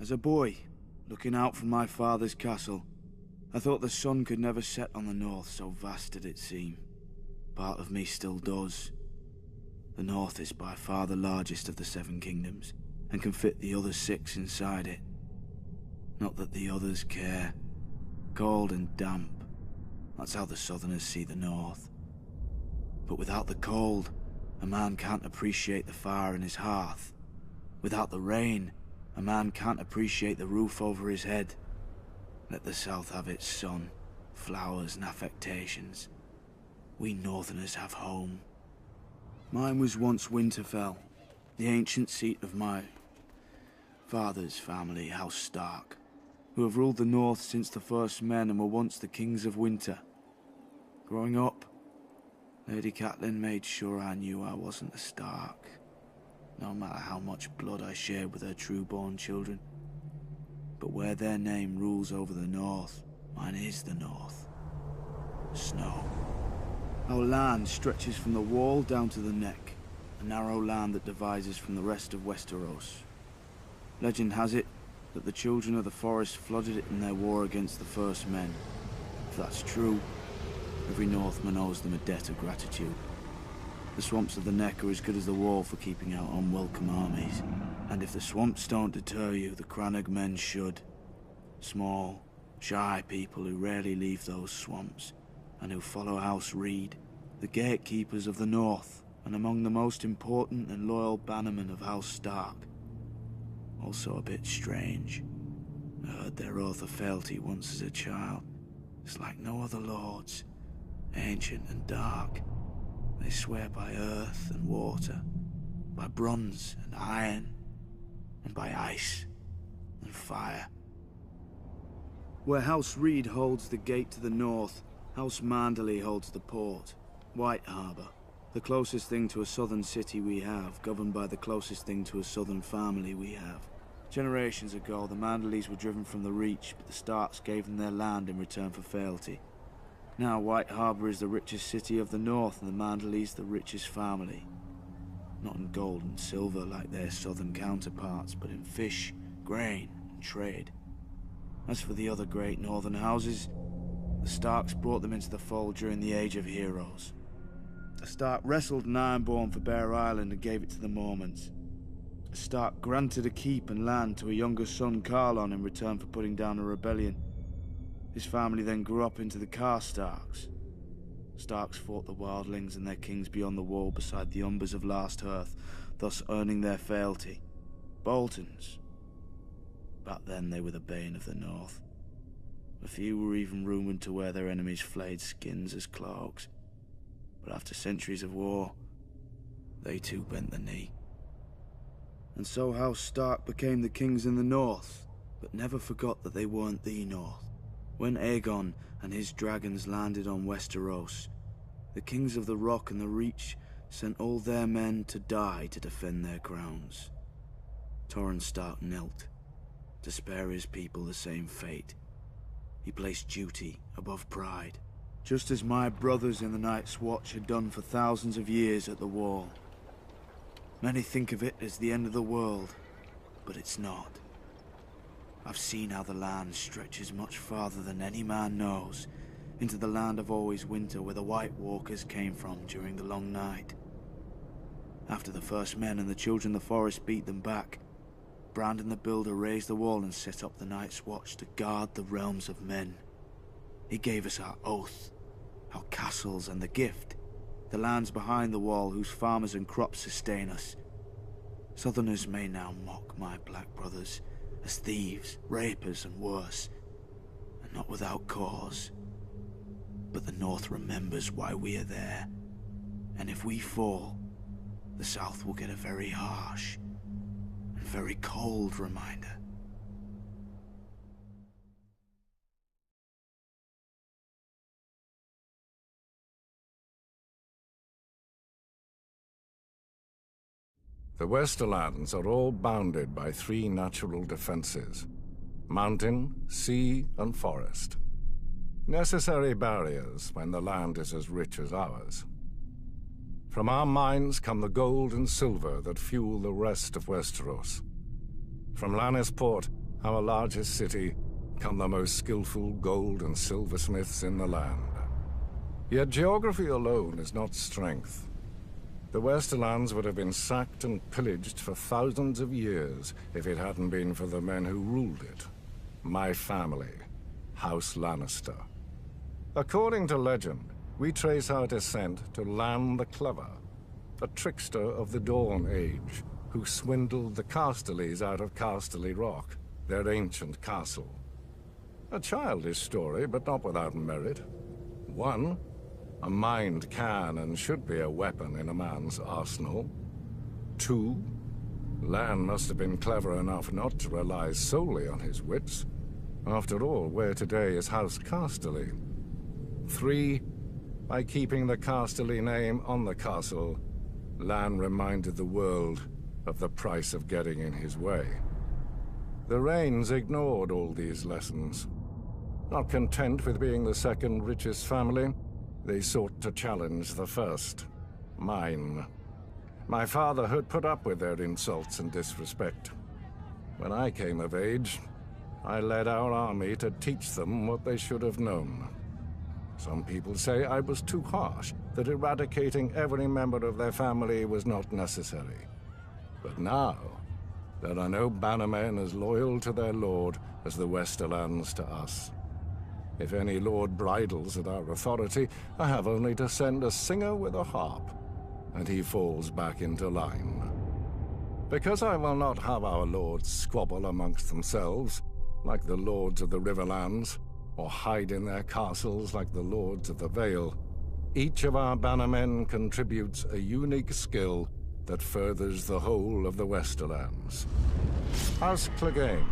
As a boy, looking out from my father's castle, I thought the sun could never set on the north, so vast did it seem. Part of me still does. The north is by far the largest of the 7 kingdoms, and can fit the other 6 inside it. Not that the others care. Cold and damp. That's how the southerners see the north. But without the cold, a man can't appreciate the fire in his hearth. Without the rain, a man can't appreciate the roof over his head. Let the south have its sun, flowers and affectations. We northerners have home. Mine was once Winterfell, the ancient seat of my father's family, House Stark, who have ruled the north since the first men and were once the kings of winter. Growing up, Lady Catelyn made sure I knew I wasn't a Stark, no matter how much blood I shared with her true-born children. But where their name rules over the north, mine is the north. Snow. Our land stretches from the wall down to the neck, a narrow land that divides us from the rest of Westeros. Legend has it that the children of the forest flooded it in their war against the first men. If that's true, every Northman owes them a debt of gratitude. The swamps of the neck are as good as the wall for keeping out unwelcome armies. And if the swamps don't deter you, the Crannog men should. Small, shy people who rarely leave those swamps, and who follow House Reed, the gatekeepers of the north, and among the most important and loyal bannermen of House Stark. Also a bit strange. I heard their oath of fealty once as a child. It's like no other lords, ancient and dark. They swear by earth and water, by bronze and iron, and by ice and fire. Where House Reed holds the gate to the north, House Manderley holds the port, White Harbour, the closest thing to a southern city we have, governed by the closest thing to a southern family we have. Generations ago, the Manderleys were driven from the Reach, but the Starks gave them their land in return for fealty. Now White Harbour is the richest city of the north, and the Manderleys the richest family. Not in gold and silver like their southern counterparts, but in fish, grain, and trade. As for the other great northern houses, the Starks brought them into the fold during the Age of Heroes. The Stark wrestled an Ironborn for Bear Island and gave it to the Mormonts. The Stark granted a keep and land to a younger son, Carlon, in return for putting down a rebellion. His family then grew up into the Karstarks. Starks fought the Wildlings and their kings beyond the wall beside the Umbers of Last Hearth, thus earning their fealty. Boltons. Back then they were the bane of the North. A few were even rumoured to wear their enemies' flayed skins as cloaks. But after centuries of war, they too bent the knee. And so House Stark became the kings in the North, but never forgot that they weren't the North. When Aegon and his dragons landed on Westeros, the kings of the Rock and the Reach sent all their men to die to defend their crowns. Torrhen Stark knelt, to spare his people the same fate. He placed duty above pride, just as my brothers in the Night's Watch had done for thousands of years at the Wall. Many think of it as the end of the world, but it's not. I've seen how the land stretches much farther than any man knows, into the land of always winter where the White Walkers came from during the long night. After the first men and the children of the forest beat them back, Brandon the Builder raised the wall and set up the Night's Watch to guard the realms of men. He gave us our oath, our castles and the gift, the lands behind the wall whose farmers and crops sustain us. Southerners may now mock my black brothers as thieves, rapers and worse, and not without cause. But the North remembers why we are there, and if we fall, the South will get a very harsh and very cold reminder. The Westerlands are all bounded by 3 natural defenses: mountain, sea, and forest. Necessary barriers when the land is as rich as ours. From our mines come the gold and silver that fuel the rest of Westeros. From Lannisport, our largest city, come the most skillful gold and silversmiths in the land. Yet geography alone is not strength. The Westerlands would have been sacked and pillaged for thousands of years if it hadn't been for the men who ruled it. My family, House Lannister. According to legend, we trace our descent to Lan the Clever, a trickster of the Dawn Age, who swindled the Casterlys out of Casterly Rock, their ancient castle. A childish story, but not without merit. 1. A mind can and should be a weapon in a man's arsenal. 2. Lan must have been clever enough not to rely solely on his wits. After all, where today is House Casterly. 3. By keeping the Casterly name on the castle, Lan reminded the world of the price of getting in his way. The Rains ignored all these lessons. Not content with being the second richest family, they sought to challenge the first, mine. My father had put up with their insults and disrespect. When I came of age, I led our army to teach them what they should have known. Some people say I was too harsh, that eradicating every member of their family was not necessary. But now, there are no bannermen as loyal to their lord as the Westerlands to us. If any lord bridles at our authority, I have only to send a singer with a harp, and he falls back into line. Because I will not have our lords squabble amongst themselves, like the lords of the Riverlands, or hide in their castles like the lords of the Vale, each of our bannermen contributes a unique skill that furthers the whole of the Westerlands. House Clegane,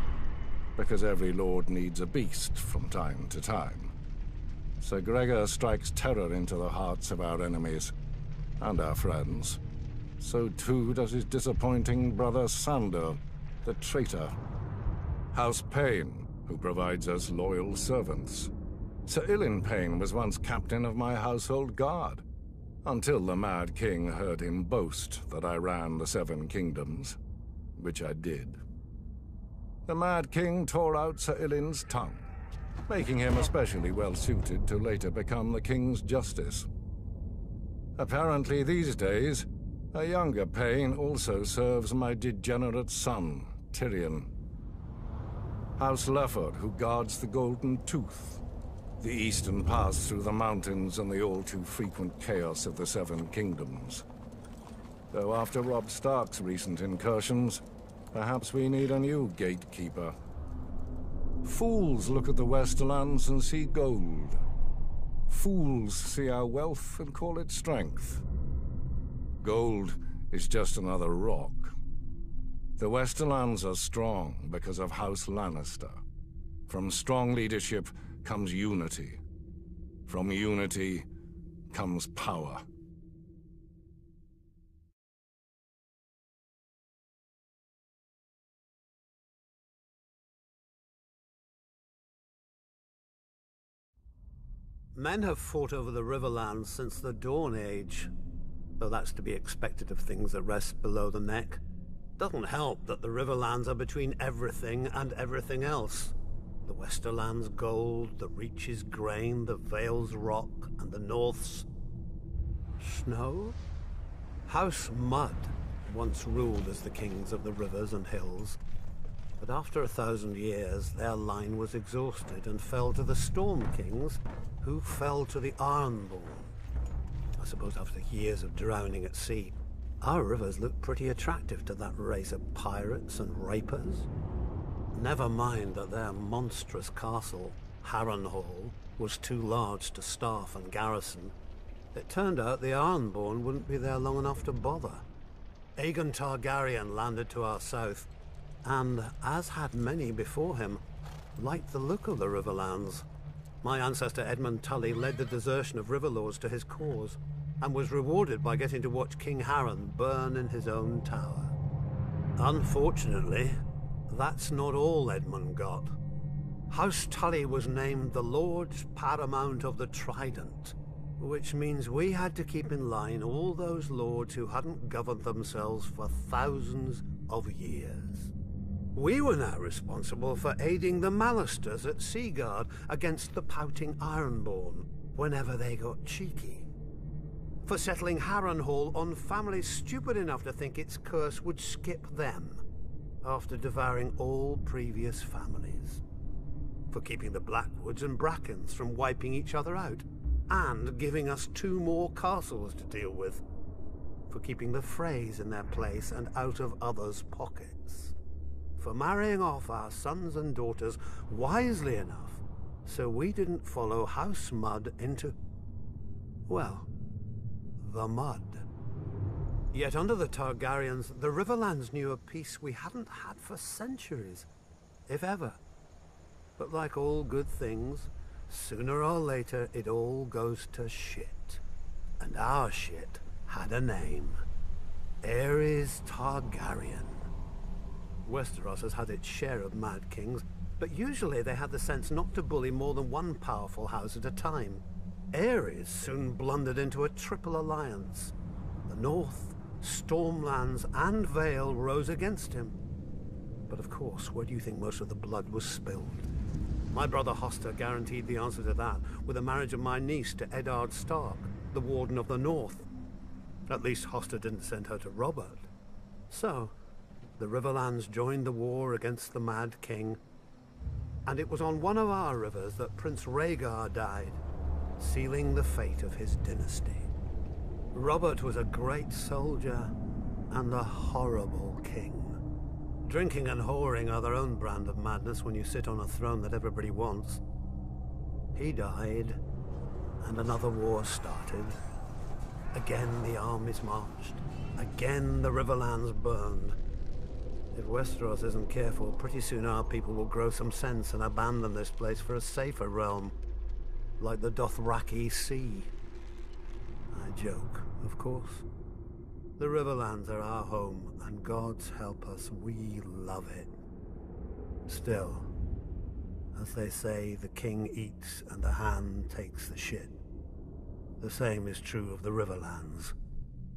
because every lord needs a beast from time to time. Sir Gregor strikes terror into the hearts of our enemies, and our friends. So too does his disappointing brother Sandor, the traitor. House Payne, who provides us loyal servants. Sir Ilyn Payne was once captain of my household guard, until the Mad King heard him boast that I ran the Seven Kingdoms, which I did. The Mad King tore out Sir Ilyn's tongue, making him especially well-suited to later become the King's Justice. Apparently these days, a younger Payne also serves my degenerate son, Tyrion. House Lefford, who guards the Golden Tooth, the eastern pass through the mountains and the all-too-frequent chaos of the Seven Kingdoms. Though after Robb Stark's recent incursions, perhaps we need a new gatekeeper. Fools look at the Westerlands and see gold. Fools see our wealth and call it strength. Gold is just another rock. The Westerlands are strong because of House Lannister. From strong leadership comes unity. From unity comes power. Men have fought over the Riverlands since the Dawn Age, though that's to be expected of things that rest below the neck. Doesn't help that the Riverlands are between everything and everything else. The Westerlands' gold, the Reach's grain, the Vale's rock, and the North's snow? House Mud once ruled as the kings of the rivers and hills, but after 1,000 years their line was exhausted and fell to the Storm Kings, who fell to the Ironborn. I suppose after years of drowning at sea. Our rivers look pretty attractive to that race of pirates and rapers. Never mind that their monstrous castle, Harrenhal, was too large to staff and garrison. It turned out the Ironborn wouldn't be there long enough to bother. Aegon Targaryen landed to our south, and, as had many before him, liked the look of the Riverlands. My ancestor Edmund Tully led the desertion of Riverlords to his cause, and was rewarded by getting to watch King Harren burn in his own tower. Unfortunately, that's not all Edmund got. House Tully was named the Lord Paramount of the Trident, which means we had to keep in line all those lords who hadn't governed themselves for thousands of years. We were now responsible for aiding the Malisters at Seaguard against the pouting Ironborn whenever they got cheeky. For settling Harrenhal on families stupid enough to think its curse would skip them after devouring all previous families. For keeping the Blackwoods and Brackens from wiping each other out, and giving us 2 more castles to deal with. For keeping the Freys in their place and out of others' pockets. For marrying off our sons and daughters wisely enough so we didn't follow house mud into, well, the mud. Yet under the Targaryens, the Riverlands knew a peace we hadn't had for centuries, if ever. But like all good things, sooner or later it all goes to shit. And our shit had a name. Aerys Targaryen. Westeros has had its share of Mad Kings, but usually they had the sense not to bully more than one powerful house at a time. Aerys soon blundered into a triple alliance. The North, Stormlands, and Vale rose against him. But of course, where do you think most of the blood was spilled? My brother Hoster guaranteed the answer to that with the marriage of my niece to Eddard Stark, the Warden of the North. At least Hoster didn't send her to Robert. So, the Riverlands joined the war against the Mad King, and it was on one of our rivers that Prince Rhaegar died, sealing the fate of his dynasty. Robert was a great soldier and a horrible king. Drinking and whoring are their own brand of madness when you sit on a throne that everybody wants. He died, and another war started. Again the armies marched. Again the Riverlands burned. If Westeros isn't careful, pretty soon our people will grow some sense and abandon this place for a safer realm, like the Dothraki Sea. I joke, of course. The Riverlands are our home, and God's help us, we love it. Still, as they say, the king eats and the hand takes the shit. The same is true of the Riverlands.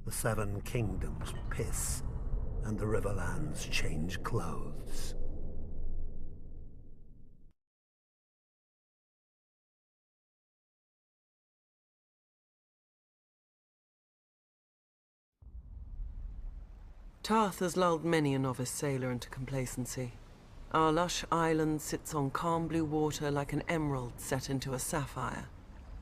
The 7 kingdoms piss, and the Riverlands change clothes. Tarth has lulled many a novice sailor into complacency. Our lush island sits on calm blue water like an emerald set into a sapphire.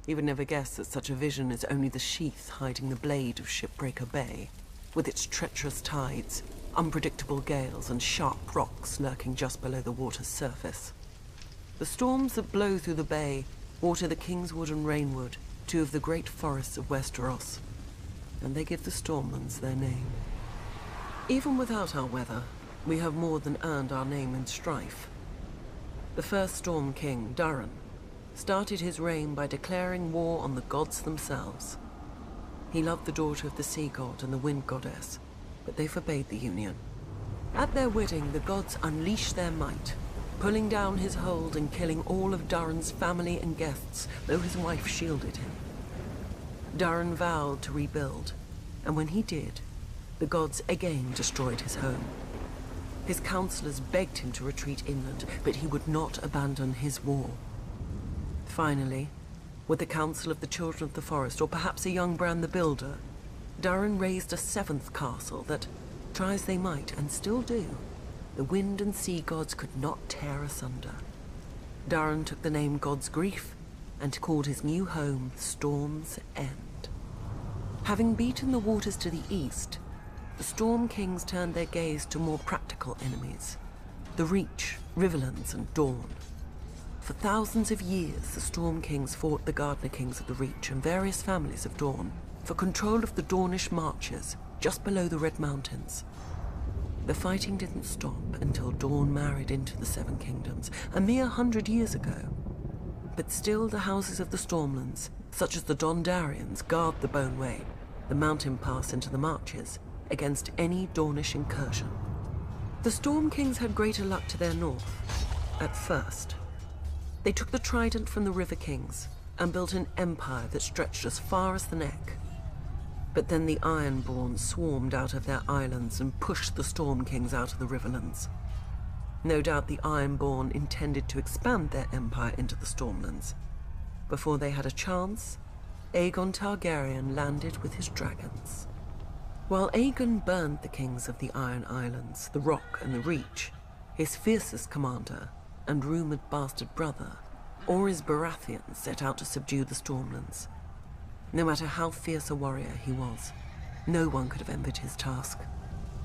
You would never guess that such a vision is only the sheath hiding the blade of Shipbreaker Bay, with its treacherous tides, unpredictable gales, and sharp rocks lurking just below the water's surface. The storms that blow through the bay water the Kingswood and Rainwood, 2 of the great forests of Westeros, and they give the Stormlands their name. Even without our weather, we have more than earned our name in strife. The first Storm King, Durin, started his reign by declaring war on the gods themselves. He loved the daughter of the sea god and the wind goddess, but they forbade the union. At their wedding, the gods unleashed their might, pulling down his hold and killing all of Durin's family and guests, though his wife shielded him. Durin vowed to rebuild, and when he did, the gods again destroyed his home. His counselors begged him to retreat inland, but he would not abandon his war. Finally, with the council of the Children of the Forest, or perhaps a young Bran the Builder, Durin raised a 7th castle that, try as they might, and still do, the wind and sea gods could not tear asunder. Durin took the name God's Grief and called his new home Storm's End. Having beaten the waters to the east, the Storm Kings turned their gaze to more practical enemies, the Reach, Riverlands, and Dorne. For thousands of years, the Storm Kings fought the Gardener Kings of the Reach and various families of Dorne for control of the Dornish marches just below the Red Mountains. The fighting didn't stop until Dorne married into the 7 Kingdoms, a mere 100 years ago. But still the houses of the Stormlands, such as the Dondarrions, guard the Boneway, the mountain pass into the marches, against any Dornish incursion. The Storm Kings had greater luck to their north, at first. They took the trident from the River Kings and built an empire that stretched as far as the neck. But then the Ironborn swarmed out of their islands and pushed the Storm Kings out of the Riverlands. No doubt the Ironborn intended to expand their empire into the Stormlands. Before they had a chance, Aegon Targaryen landed with his dragons. While Aegon burned the kings of the Iron Islands, the Rock and the Reach, his fiercest commander and rumoured bastard brother, Orys Baratheon, set out to subdue the Stormlands. No matter how fierce a warrior he was, no one could have envied his task.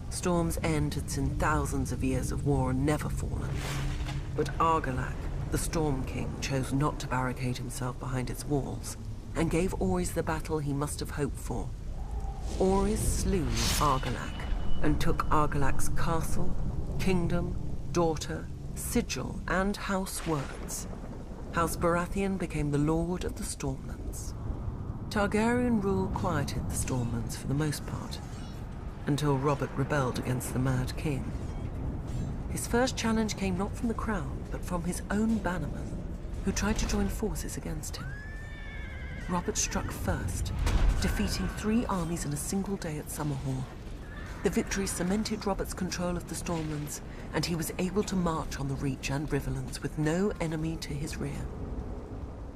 Storm's End had seen thousands of years of war and never fallen. But Argilac, the Storm King, chose not to barricade himself behind its walls and gave Orys the battle he must have hoped for. Orys slew Argilac and took Argilac's castle, kingdom, daughter, sigil, and house words. House Baratheon became the Lord of the Stormlands. Targaryen rule quieted the Stormlands for the most part, until Robert rebelled against the Mad King. His first challenge came not from the crown, but from his own bannermen, who tried to join forces against him. Robert struck first, defeating 3 armies in a single day at Summerhall. The victory cemented Robert's control of the Stormlands, and he was able to march on the Reach and Riverlands with no enemy to his rear.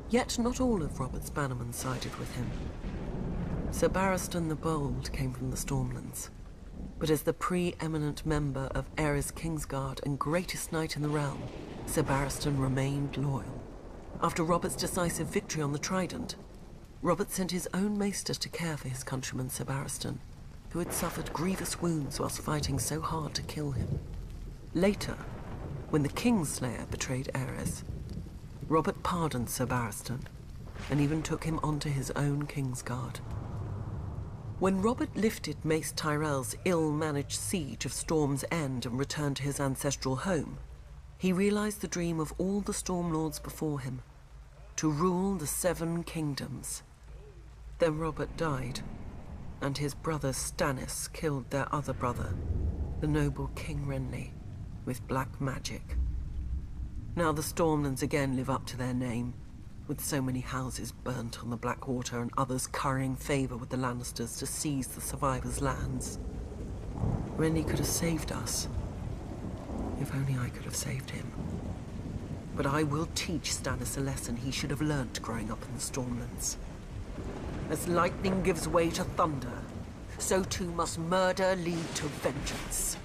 Yet not all of Robert's bannermen sided with him. Sir Barristan the Bold came from the Stormlands, but as the pre-eminent member of Aerys Kingsguard and greatest knight in the realm, Sir Barristan remained loyal. After Robert's decisive victory on the Trident, Robert sent his own maester to care for his countryman Sir Barristan, who had suffered grievous wounds whilst fighting so hard to kill him. Later, when the Kingslayer betrayed Aerys, Robert pardoned Sir Barristan and even took him onto his own Kingsguard. When Robert lifted Mace Tyrell's ill-managed siege of Storm's End and returned to his ancestral home, he realized the dream of all the Stormlords before him, to rule the 7 kingdoms. Then Robert died, and his brother Stannis killed their other brother, the noble King Renly, with black magic. Now the Stormlands again live up to their name, with so many houses burnt on the Blackwater and others currying favour with the Lannisters to seize the survivors' lands. Renly could have saved us. If only I could have saved him. But I will teach Stannis a lesson he should have learnt growing up in the Stormlands. As lightning gives way to thunder, so too must murder lead to vengeance.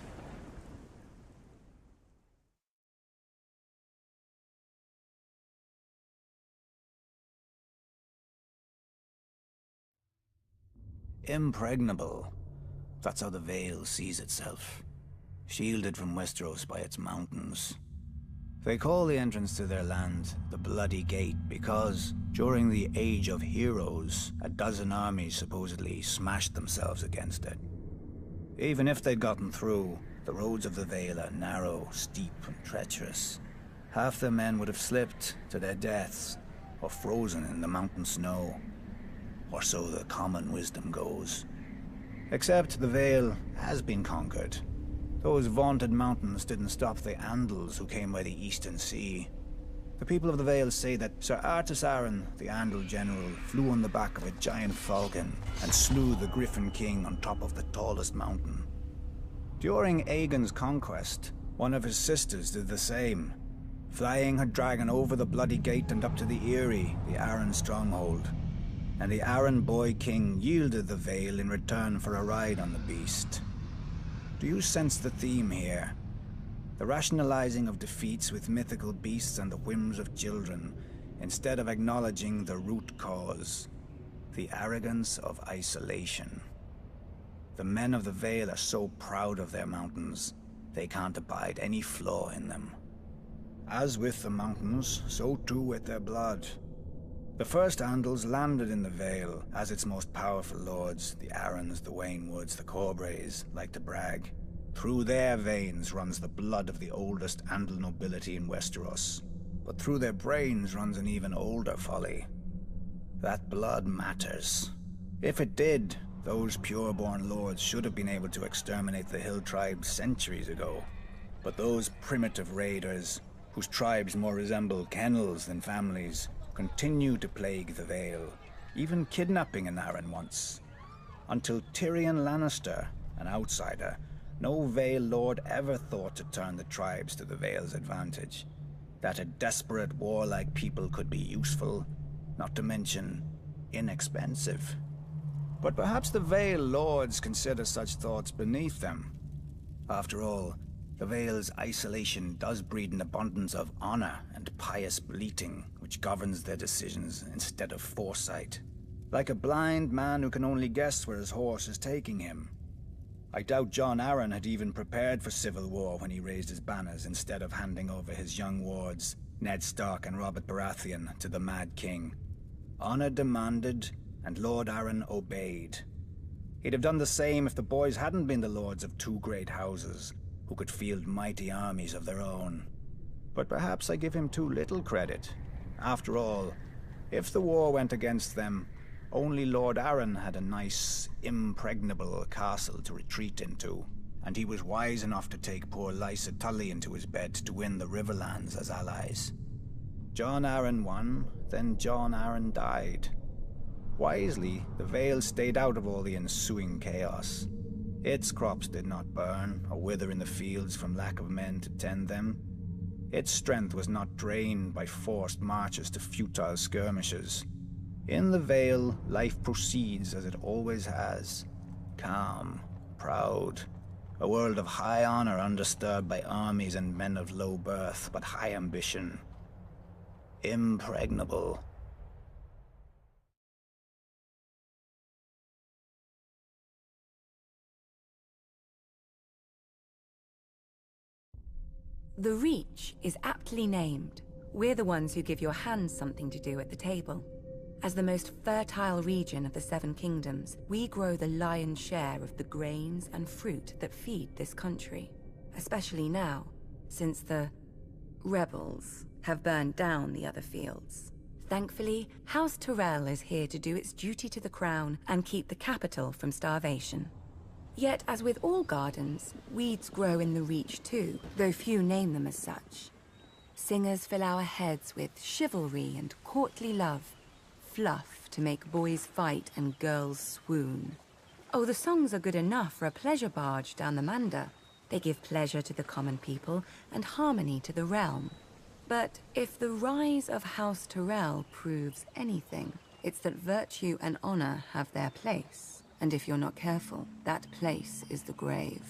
Impregnable. That's how the Vale sees itself. Shielded from Westeros by its mountains. They call the entrance to their land the Bloody Gate because, during the Age of Heroes, a dozen armies supposedly smashed themselves against it. Even if they'd gotten through, the roads of the Vale are narrow, steep, and treacherous. Half their men would have slipped to their deaths, or frozen in the mountain snow. Or so the common wisdom goes. Except the Vale has been conquered. Those vaunted mountains didn't stop the Andals who came by the Eastern Sea. The people of the Vale say that Sir Artus Arryn, the Andal general, flew on the back of a giant falcon and slew the Griffin King on top of the tallest mountain. During Aegon's conquest, one of his sisters did the same, flying her dragon over the Bloody Gate and up to the Eyrie, the Arryn stronghold. And the Arryn boy king yielded the Vale in return for a ride on the beast. Do you sense the theme here? The rationalizing of defeats with mythical beasts and the whims of children, instead of acknowledging the root cause, the arrogance of isolation. The men of the Vale are so proud of their mountains, they can't abide any flaw in them. As with the mountains, so too with their blood. The first Andals landed in the Vale, as its most powerful lords, the Arryns, the Waynwoods, the Corbrays, like to brag. Through their veins runs the blood of the oldest Andal nobility in Westeros. But through their brains runs an even older folly. That blood matters. If it did, those pure-born lords should have been able to exterminate the hill tribes centuries ago. But those primitive raiders, whose tribes more resemble kennels than families, continue to plague the Vale, even kidnapping an Arryn once. Until Tyrion Lannister, an outsider, no Vale Lord ever thought to turn the tribes to the Vale's advantage. That a desperate, warlike people could be useful, not to mention inexpensive. But perhaps the Vale Lords consider such thoughts beneath them. After all, the Vale's isolation does breed an abundance of honor and pious bleating, which governs their decisions instead of foresight. Like a blind man who can only guess where his horse is taking him. I doubt Jon Arryn had even prepared for civil war when he raised his banners instead of handing over his young wards, Ned Stark and Robert Baratheon, to the Mad King. Honor demanded, and Lord Arryn obeyed. He'd have done the same if the boys hadn't been the lords of two great houses, who could field mighty armies of their own. But perhaps I give him too little credit. After all, if the war went against them, only Lord Arryn had a nice, impregnable castle to retreat into, and he was wise enough to take poor Lysa Tully into his bed to win the Riverlands as allies. Jon Arryn won, then Jon Arryn died. Wisely, the Vale stayed out of all the ensuing chaos. Its crops did not burn or wither in the fields from lack of men to tend them. Its strength was not drained by forced marches to futile skirmishes. In the Vale, life proceeds as it always has. Calm, proud, a world of high honor undisturbed by armies and men of low birth, but high ambition. Impregnable. The Reach is aptly named. We're the ones who give your hands something to do at the table. As the most fertile region of the Seven Kingdoms, we grow the lion's share of the grains and fruit that feed this country. Especially now, since the rebels have burned down the other fields. Thankfully, House Tyrell is here to do its duty to the crown and keep the capital from starvation. Yet, as with all gardens, weeds grow in the Reach too, though few name them as such. Singers fill our heads with chivalry and courtly love, fluff to make boys fight and girls swoon. Oh, the songs are good enough for a pleasure barge down the Mander. They give pleasure to the common people and harmony to the realm. But if the rise of House Tyrell proves anything, it's that virtue and honor have their place. And if you're not careful, that place is the grave.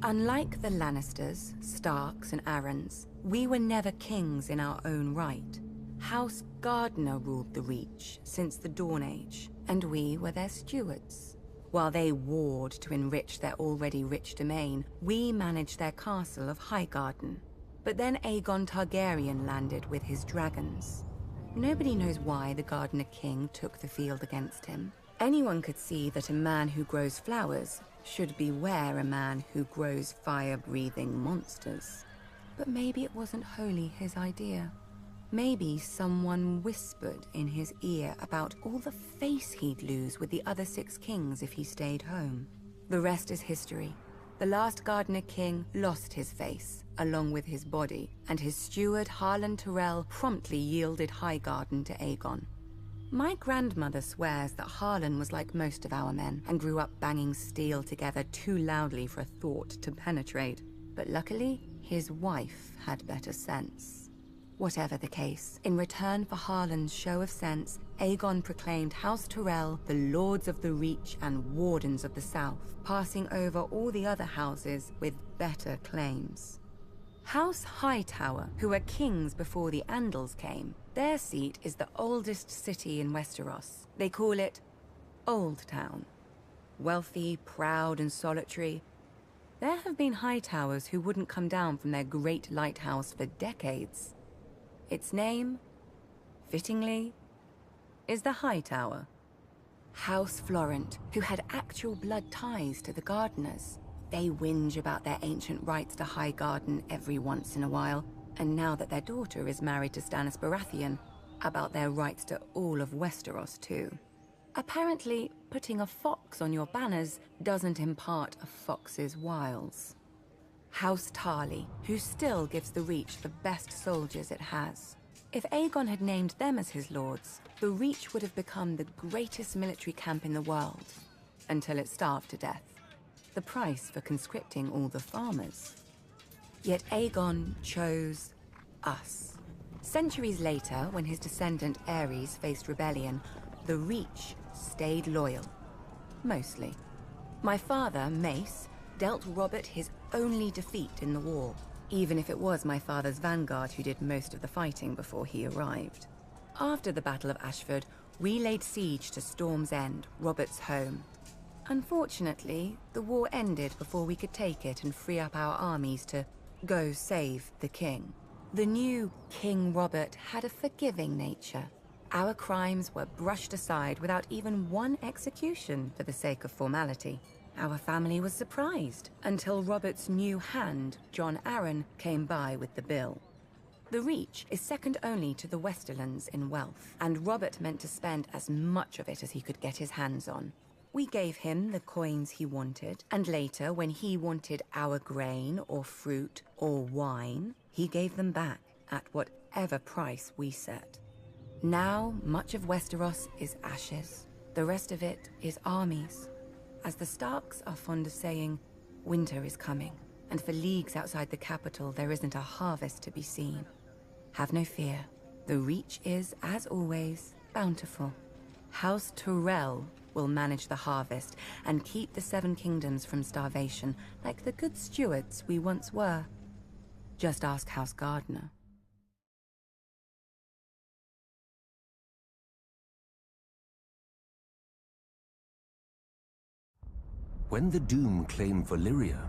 Unlike the Lannisters, Starks, and Arryns, we were never kings in our own right. House Gardner ruled the Reach since the Dawn Age, and we were their stewards. While they warred to enrich their already rich domain, we managed their castle of Highgarden. But then Aegon Targaryen landed with his dragons. Nobody knows why the Gardener King took the field against him. Anyone could see that a man who grows flowers should beware a man who grows fire-breathing monsters. But maybe it wasn't wholly his idea. Maybe someone whispered in his ear about all the face he'd lose with the other 6 kings if he stayed home. The rest is history. The last Gardener King lost his face, along with his body, and his steward Harlan Tyrell promptly yielded Highgarden to Aegon. My grandmother swears that Harlan was like most of our men and grew up banging steel together too loudly for a thought to penetrate. But luckily, his wife had better sense. Whatever the case, in return for Harlan's show of sense, Aegon proclaimed House Tyrell the Lords of the Reach and Wardens of the South, passing over all the other houses with better claims. House Hightower, who were kings before the Andals came, their seat is the oldest city in Westeros. They call it Old Town. Wealthy, proud, and solitary, there have been Hightowers who wouldn't come down from their great lighthouse for decades. Its name, fittingly, is the Hightower. House Florent, who had actual blood ties to the Gardeners. They whinge about their ancient rights to Highgarden every once in a while, and now that their daughter is married to Stannis Baratheon, about their rights to all of Westeros too. Apparently, putting a fox on your banners doesn't impart a fox's wiles. House Tarly, who still gives the Reach the best soldiers it has. If Aegon had named them as his lords, the Reach would have become the greatest military camp in the world, until it starved to death. the price for conscripting all the farmers. Yet Aegon chose us. Centuries later, when his descendant Aerys faced rebellion, the Reach stayed loyal. Mostly. My father, Mace, dealt Robert his only defeat in the war, even if it was my father's vanguard who did most of the fighting before he arrived. After the Battle of Ashford, we laid siege to Storm's End, Robert's home. Unfortunately, the war ended before we could take it and free up our armies to go save the king. The new King Robert had a forgiving nature. Our crimes were brushed aside without even one execution for the sake of formality. Our family was surprised until Robert's new hand, John Arryn, came by with the bill. The Reach is second only to the Westerlands in wealth, and Robert meant to spend as much of it as he could get his hands on. We gave him the coins he wanted, and later, when he wanted our grain or fruit or wine, he gave them back at whatever price we set. Now, much of Westeros is ashes. The rest of it is armies. As the Starks are fond of saying, winter is coming, and for leagues outside the capital, there isn't a harvest to be seen. Have no fear. The Reach is, as always, bountiful. House Tyrell will manage the harvest and keep the Seven Kingdoms from starvation, like the good stewards we once were. Just ask House Gardner. When the Doom claimed Valyria,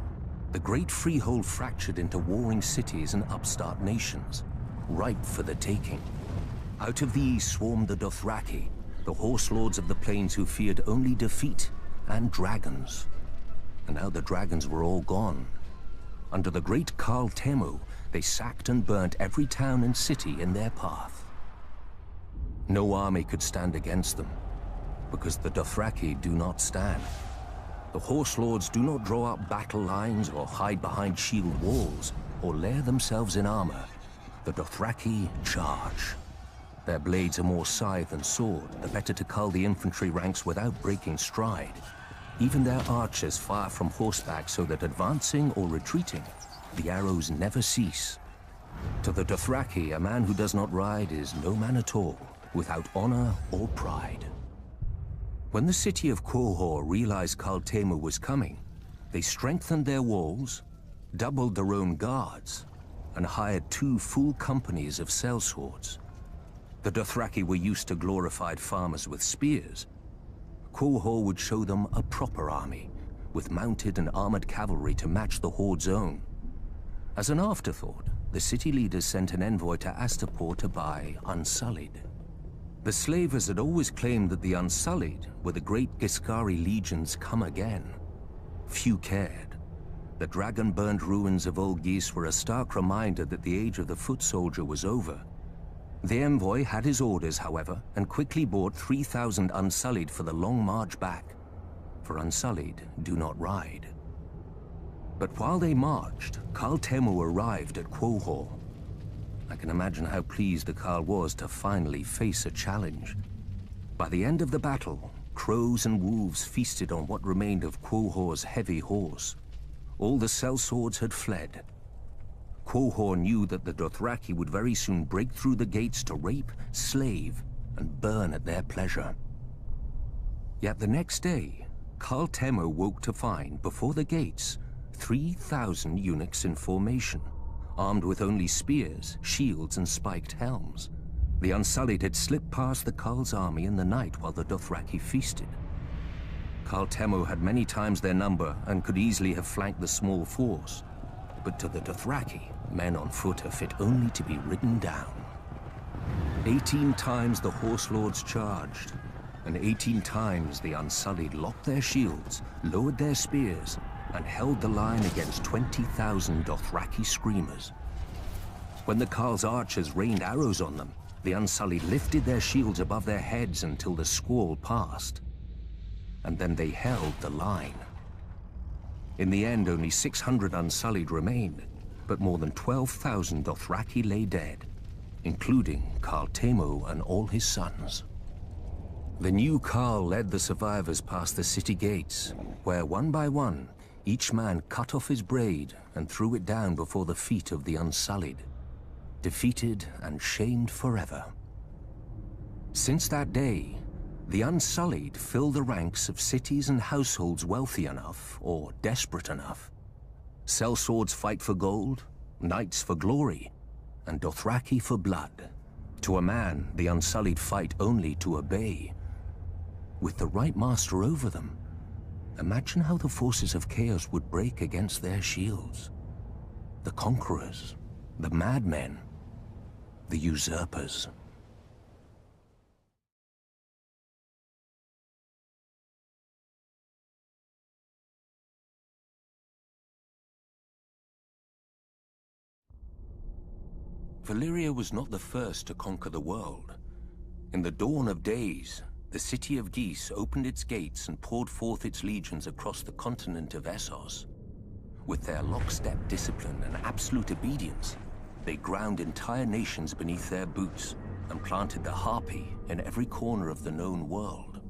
the great freehold fractured into warring cities and upstart nations, ripe for the taking. Out of these swarmed the Dothraki, the horse lords of the plains who feared only defeat and dragons. And now the dragons were all gone. Under the great Khal Temu, they sacked and burnt every town and city in their path. No army could stand against them, because the Dothraki do not stand. The horse lords do not draw up battle lines or hide behind shield walls or lair themselves in armor. The Dothraki charge. Their blades are more scythe than sword, the better to cull the infantry ranks without breaking stride. Even their archers fire from horseback so that advancing or retreating, the arrows never cease. To the Dothraki, a man who does not ride is no man at all, without honor or pride. When the city of Quohor realized Khal Temu was coming, they strengthened their walls, doubled their own guards, and hired 2 full companies of sellswords. The Dothraki were used to glorified farmers with spears. Quohor would show them a proper army, with mounted and armored cavalry to match the Horde's own. As an afterthought, the city leaders sent an envoy to Astapor to buy Unsullied. The slavers had always claimed that the Unsullied were the great Giscari legions come again. Few cared. The dragon-burned ruins of Old Geese were a stark reminder that the age of the foot soldier was over. The envoy had his orders, however, and quickly bought 3,000 Unsullied for the long march back. For Unsullied do not ride. But while they marched, Khal Temu arrived at Quohor. I can imagine how pleased the Khal was to finally face a challenge. By the end of the battle, crows and wolves feasted on what remained of Quohor's heavy horse. All the sellswords had fled. Quohor knew that the Dothraki would very soon break through the gates to rape, slave, and burn at their pleasure. Yet the next day, Khal Temu woke to find, before the gates, 3,000 eunuchs in formation, armed with only spears, shields, and spiked helms. The Unsullied had slipped past the Khal's army in the night while the Dothraki feasted. Khal Temu had many times their number and could easily have flanked the small force. But to the Dothraki, men on foot are fit only to be ridden down. 18 times the horse lords charged, and 18 times the Unsullied locked their shields, lowered their spears, and held the line against 20,000 Dothraki screamers. When the Khal's archers rained arrows on them, the Unsullied lifted their shields above their heads until the squall passed. And then they held the line. In the end, only 600 Unsullied remained, but more than 12,000 Dothraki lay dead, including Khal Temu and all his sons. The new Khal led the survivors past the city gates, where one by one, Each man cut off his braid and threw it down before the feet of the Unsullied, defeated and shamed forever. Since that day, the Unsullied fill the ranks of cities and households wealthy enough, or desperate enough. Sellswords fight for gold, knights for glory, and Dothraki for blood. To a man, the Unsullied fight only to obey. With the right master over them, imagine how the forces of chaos would break against their shields. The conquerors, the madmen, the usurpers. Valyria was not the first to conquer the world. In the dawn of days, the city of Geese opened its gates and poured forth its legions across the continent of Essos. With their lockstep discipline and absolute obedience, they ground entire nations beneath their boots and planted the harpy in every corner of the known world.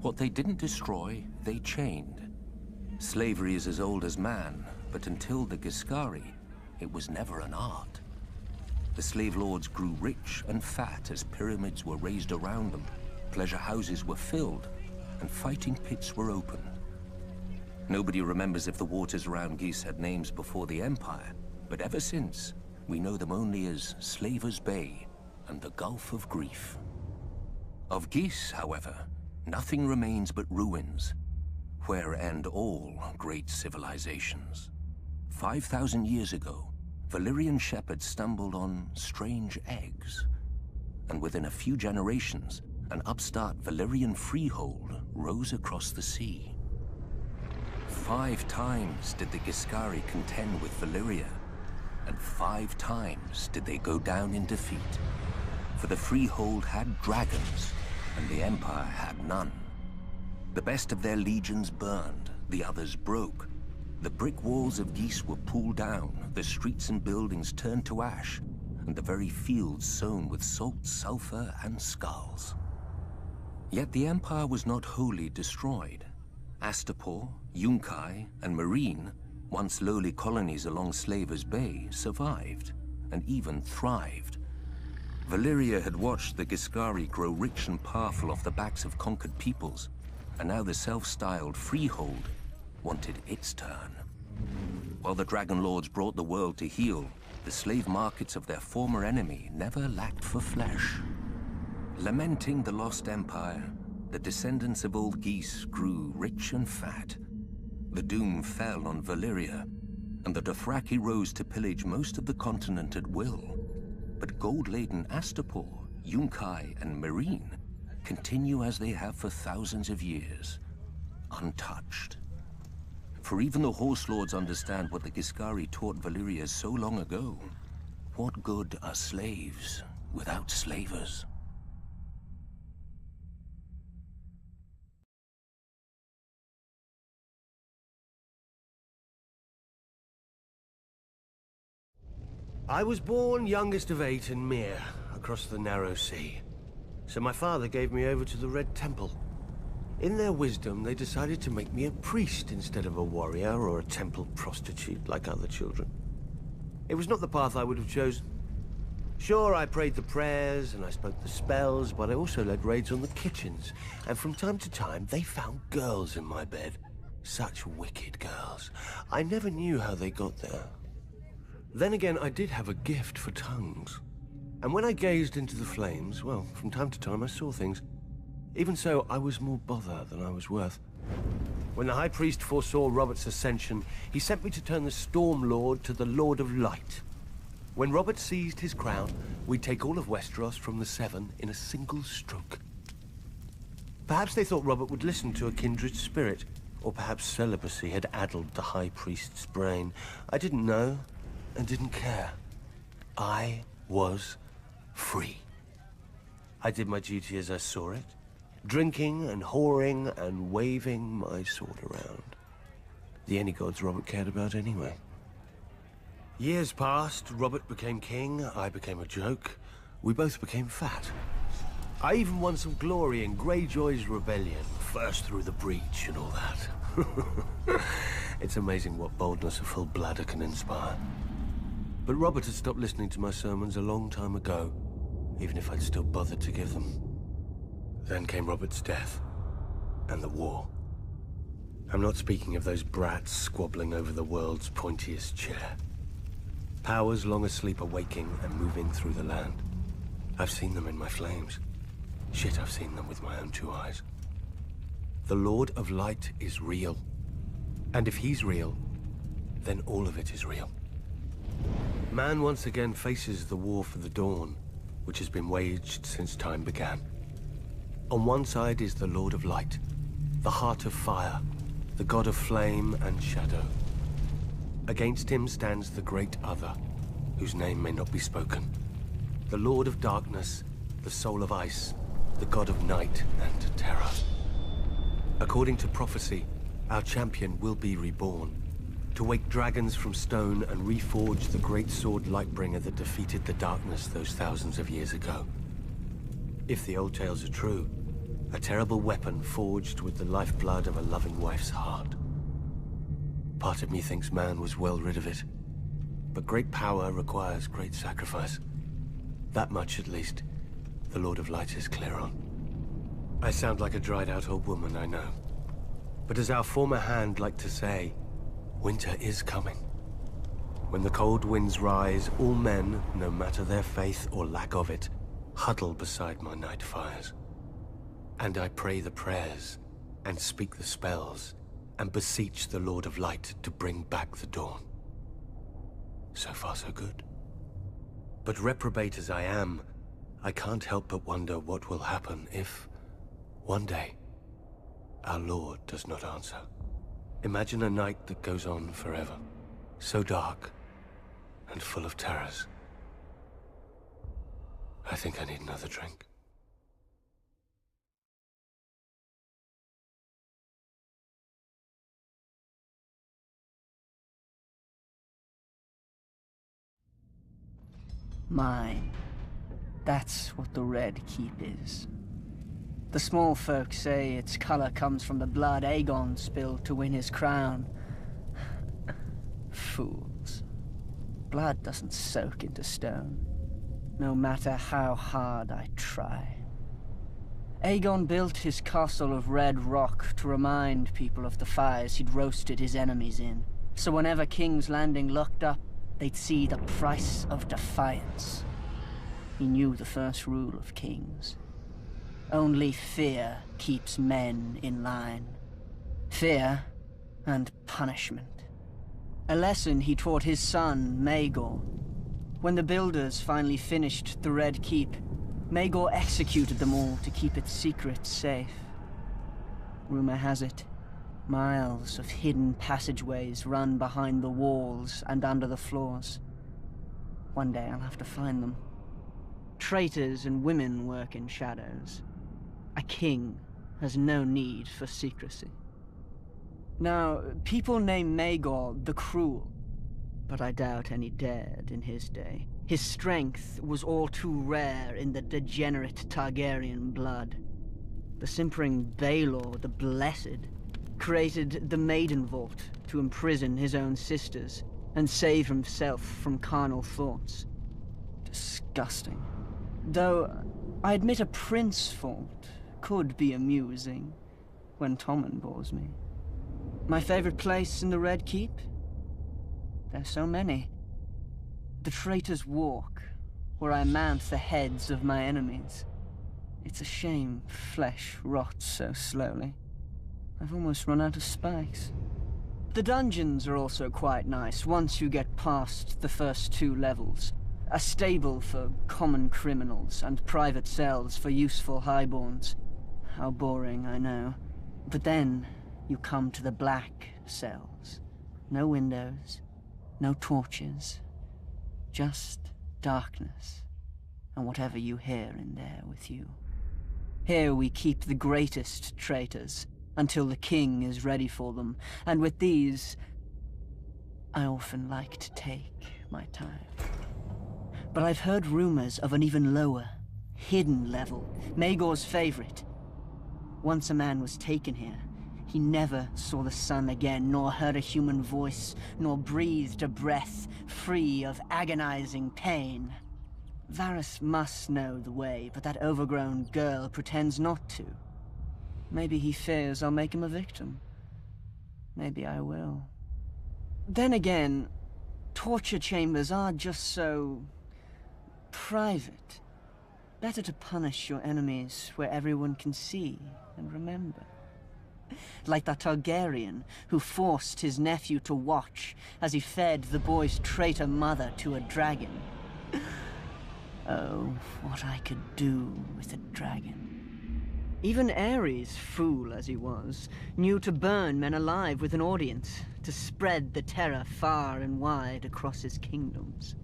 What they didn't destroy, they chained. Slavery is as old as man, but until the Giscari, it was never an art. The slave lords grew rich and fat as pyramids were raised around them, pleasure houses were filled, and fighting pits were opened. Nobody remembers if the waters around Geese had names before the Empire, but ever since, we know them only as Slaver's Bay and the Gulf of Grief. Of Geese, however, nothing remains but ruins, where end all great civilizations. 5,000 years ago, Valyrian shepherds stumbled on strange eggs, and within a few generations, an upstart Valyrian freehold rose across the sea. 5 times did the Giscari contend with Valyria, and 5 times did they go down in defeat. For the freehold had dragons, and the Empire had none. The best of their legions burned, the others broke. The brick walls of Geese were pulled down, the streets and buildings turned to ash, and the very fields sown with salt, sulfur, and skulls. Yet the Empire was not wholly destroyed. Astapor, Yunkai, and Meereen, once lowly colonies along Slaver's Bay, survived, and even thrived. Valyria had watched the Giscari grow rich and powerful off the backs of conquered peoples, and now the self-styled freehold wanted its turn. While the Dragon Lords brought the world to heel, the slave markets of their former enemy never lacked for flesh. Lamenting the lost empire, the descendants of old Geese grew rich and fat. The doom fell on Valyria, and the Dothraki rose to pillage most of the continent at will. But gold-laden Astapor, Yunkai, and Meereen continue as they have for thousands of years, untouched. For even the Horse Lords understand what the Giscari taught Valyria so long ago. What good are slaves without slavers? I was born youngest of 8 in Myr, across the narrow sea. So my father gave me over to the Red Temple. In their wisdom, they decided to make me a priest instead of a warrior or a temple prostitute like other children. It was not the path I would have chosen. Sure, I prayed the prayers and I spoke the spells, but I also led raids on the kitchens. And from time to time, they found girls in my bed. Such wicked girls. I never knew how they got there. Then again, I did have a gift for tongues. And when I gazed into the flames, well, from time to time I saw things. Even so, I was more bother than I was worth. When the High Priest foresaw Robert's ascension, he sent me to turn the Storm Lord to the Lord of Light. When Robert seized his crown, we'd take all of Westeros from the Seven in a single stroke. Perhaps they thought Robert would listen to a kindred spirit, or perhaps celibacy had addled the High Priest's brain. I didn't know, and didn't care. I was free. I did my duty as I saw it. Drinking and whoring and waving my sword around. The only gods Robert cared about anyway. Years passed, Robert became king, I became a joke. We both became fat. I even won some glory in Greyjoy's rebellion, first through the breach and all that. It's amazing what boldness a full bladder can inspire. But Robert had stopped listening to my sermons a long time ago, even if I'd still bothered to give them. Then came Robert's death, and the war. I'm not speaking of those brats squabbling over the world's pointiest chair. Powers long asleep are waking and moving through the land. I've seen them in my flames. Shit, I've seen them with my own 2 eyes. The Lord of Light is real. And if he's real, then all of it is real. Man once again faces the war for the dawn, which has been waged since time began. On one side is the Lord of Light, the Heart of Fire, the God of Flame and Shadow. Against him stands the Great Other, whose name may not be spoken. The Lord of Darkness, the Soul of Ice, the God of Night and Terror. According to prophecy, our champion will be reborn, to wake dragons from stone and reforge the great sword Lightbringer that defeated the darkness those thousands of years ago. If the old tales are true, a terrible weapon forged with the lifeblood of a loving wife's heart. Part of me thinks man was well rid of it, but great power requires great sacrifice. That much, at least, the Lord of Light is clear on. I sound like a dried-out old woman, I know. But as our former hand liked to say, winter is coming. When the cold winds rise, all men, no matter their faith or lack of it, huddle beside my night fires. And I pray the prayers, and speak the spells, and beseech the Lord of Light to bring back the dawn. So far, so good. But reprobate as I am, I can't help but wonder what will happen if, one day, our Lord does not answer. Imagine a night that goes on forever, so dark and full of terrors. I think I need another drink. Mine. That's what the Red Keep is. The small folk say its color comes from the blood Aegon spilled to win his crown. Fools. Blood doesn't soak into stone, no matter how hard I try. Aegon built his castle of red rock to remind people of the fires he'd roasted his enemies in, so whenever King's Landing looked up, they'd see the price of defiance. He knew the first rule of kings. Only fear keeps men in line. Fear and punishment. A lesson he taught his son, Maegor. When the builders finally finished the Red Keep, Maegor executed them all to keep its secrets safe. Rumor has it, miles of hidden passageways run behind the walls and under the floors. One day I'll have to find them. Traitors and women work in shadows. A king has no need for secrecy. Now, people name Maegor the Cruel, but I doubt any dared in his day. His strength was all too rare in the degenerate Targaryen blood. The simpering Baelor the Blessed created the Maiden Vault to imprison his own sisters and save himself from carnal thoughts. Disgusting. Though, I admit a Prince Vault could be amusing when Tommen bores me. My favorite place in the Red Keep? There's so many. The Traitor's Walk, where I mount the heads of my enemies. It's a shame flesh rots so slowly. I've almost run out of spikes. The dungeons are also quite nice once you get past the first 2 levels. A stable for common criminals and private cells for useful highborns. How boring, I know. But then you come to the black cells. No windows, no torches. Just darkness, and whatever you hear in there with you. Here we keep the greatest traitors, until the king is ready for them, and with these, I often like to take my time. But I've heard rumors of an even lower, hidden level, Maegor's favorite. Once a man was taken here, He never saw the sun again, nor heard a human voice, nor breathed a breath free of agonizing pain. Varys must know the way, but that overgrown girl pretends not to. Maybe he fears I'll make him a victim. Maybe I will. Then again, torture chambers are just so... private. Better to punish your enemies where everyone can see and remember. Like that Targaryen who forced his nephew to watch as he fed the boy's traitor mother to a dragon. Oh, what I could do with a dragon. Even Aerys, fool as he was, knew to burn men alive with an audience, to spread the terror far and wide across his kingdoms.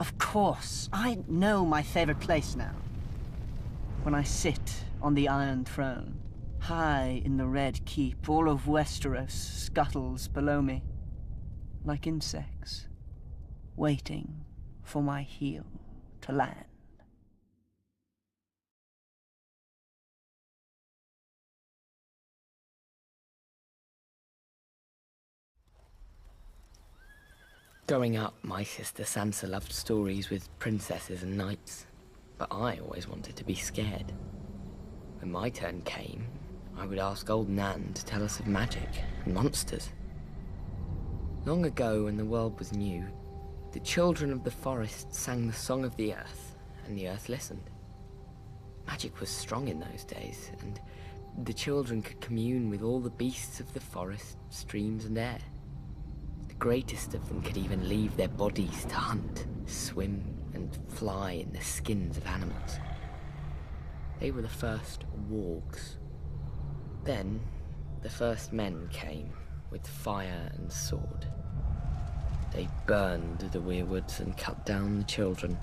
Of course, I know my favorite place now. When I sit on the Iron Throne, high in the Red Keep, all of Westeros scuttles below me, like insects, waiting for my heel to land. Growing up, my sister Sansa loved stories with princesses and knights, but I always wanted to be scared. When my turn came, I would ask old Nan to tell us of magic and monsters. Long ago, when the world was new, the children of the forest sang the song of the earth, and the earth listened. Magic was strong in those days, and the children could commune with all the beasts of the forest, streams and air. The greatest of them could even leave their bodies to hunt, swim, and fly in the skins of animals. They were the first wargs. Then, the first men came, with fire and sword. They burned the weirwoods and cut down the children.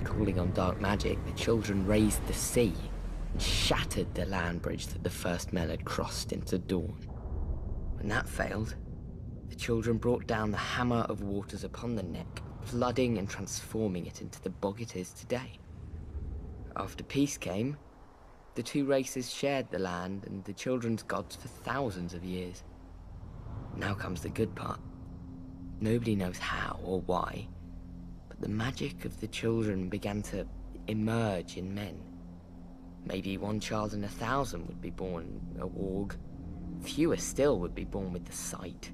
Calling on dark magic, the children raised the sea and shattered the land bridge that the first men had crossed into dawn. When that failed, the children brought down the hammer of waters upon the neck, flooding and transforming it into the bog it is today. After peace came, the two races shared the land and the children's gods for thousands of years. Now comes the good part. Nobody knows how or why, but the magic of the children began to emerge in men. Maybe one child in 1,000 would be born a warg. Fewer still would be born with the sight.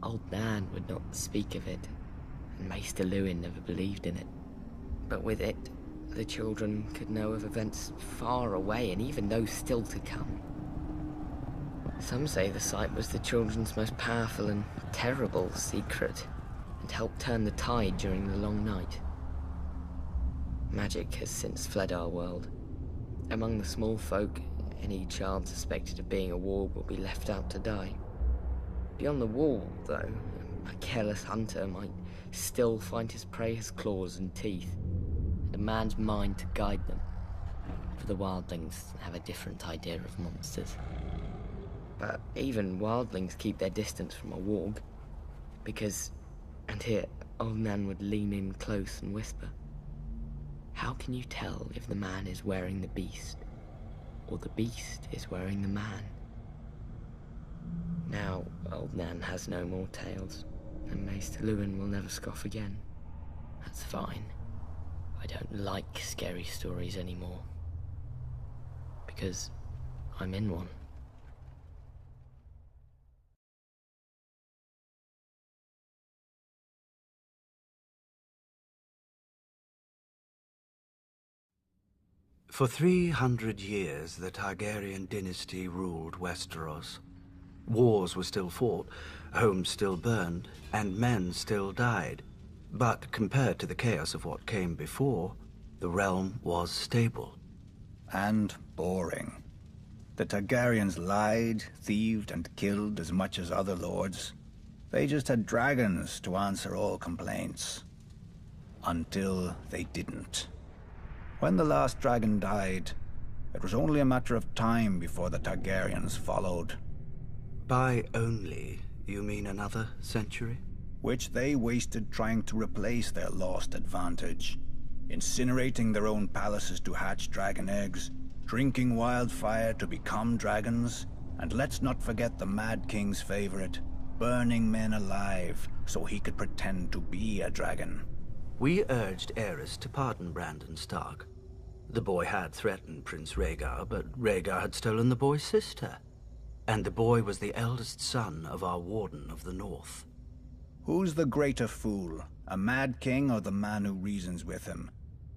Old Nan would not speak of it, and Maester Lewin never believed in it. But with it, the children could know of events far away and even those still to come. Some say the sight was the children's most powerful and terrible secret, and helped turn the tide during the long night. Magic has since fled our world. Among the small folk, any child suspected of being a warg will be left out to die. Beyond the wall, though, a careless hunter might still find his prey has claws and teeth, and a man's mind to guide them, for the wildlings have a different idea of monsters. But even wildlings keep their distance from a warg, because, and here old Nan would lean in close and whisper, how can you tell if the man is wearing the beast, or the beast is wearing the man? Now, old Nan has no more tales, and Maester Lewin will never scoff again. That's fine. I don't like scary stories anymore, because I'm in one. For 300 years, the Targaryen dynasty ruled Westeros. Wars were still fought, homes still burned, and men still died. But compared to the chaos of what came before, the realm was stable. And boring. The Targaryens lied, thieved, and killed as much as other lords. They just had dragons to answer all complaints. Until they didn't. When the last dragon died, it was only a matter of time before the Targaryens followed. By only, you mean another century? Which they wasted trying to replace their lost advantage. Incinerating their own palaces to hatch dragon eggs, drinking wildfire to become dragons, And let's not forget the Mad King's favorite, burning men alive so he could pretend to be a dragon. We urged Aerys to pardon Brandon Stark. The boy had threatened Prince Rhaegar, but Rhaegar had stolen the boy's sister. And the boy was the eldest son of our Warden of the North. Who's the greater fool, a Mad King or the man who reasons with him?